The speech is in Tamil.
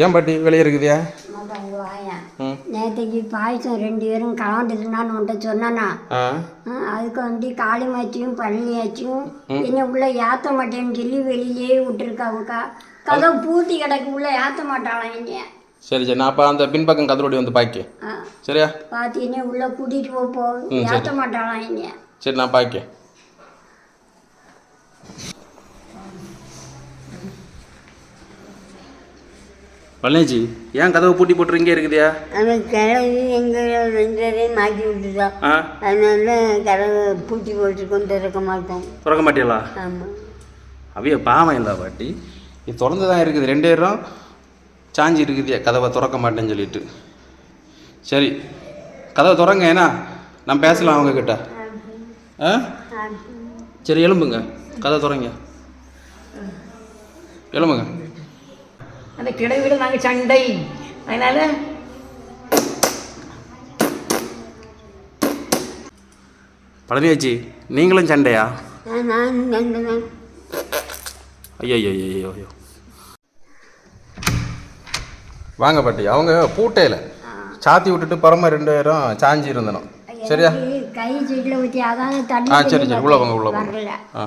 ஏன் பாட்டி வெளியே இருக்குதியா? நேற்றுக்கு பாயசம் 2 பேரும் கலந்துட்டுனான்னு உன்ட்ட சொன்னானா? அதுக்கு வந்து காளிமாச்சியும் பழனியாச்சியும் என்ன உள்ள ஏற்ற மாட்டேன்னு சொல்லி வெளியிலேயே விட்டுருக்காவுக்கா. கதவு பூட்டி கிடக்கு, உள்ள ஏற்ற மாட்டாளாம் என்னைய. சரி சரி, நான் அப்போ அந்த பின்பக்கம் கதவோடி வந்து பாய்க்கு. சரியா? பார்த்தீங்கன்னா உள்ள கூட்டிகிட்டு போ, ஏற்ற மாட்டாளாம் என்னைய. சரி, நான் பாய்க்கு. பழனிஜி, ஏன் கதவை பூட்டி போட்டு இங்கே இருக்குதியா? அந்த கிழவி எங்கள் 2 பேரையும் மாற்றி விட்டுட்டா. அதனால கதவை பூட்டி போட்டுருக்கோம், திறக்க மாட்டோம். திறக்க மாட்டீங்களா? ஆமாம். அவைய பாவம் இல்லை பாட்டி, இது திறந்து தான் இருக்குது. 2 பேரும் சாஞ்சி இருக்குதியா கதவை திறக்க மாட்டேன்னு சொல்லிட்டு. சரி, கதவை திறங்க, ஏன்னா நான் பேசலாம் அவங்கக்கிட்ட. சரி, எலும்புங்க, கதவை திறங்க, எலும்புங்க. அந்த கிழவிட நாங்கள் சண்டை, அதனால பழனியாச்சி, நீங்களும் சண்டையா? நான் சண்டை தான். ஐயோ ஐயோ ஐயோ ஐயோ, வாங்க பாட்டி. அவங்க பூட்டையில் சாத்தி விட்டுட்டு பரம 2 பேரும் சாஞ்சி இருந்தனும். சரியா? கை சீட்டில் ஊற்றி அதான் தண்ணி. சரி சரி, உள்ள வாங்க உள்ள வாங்க.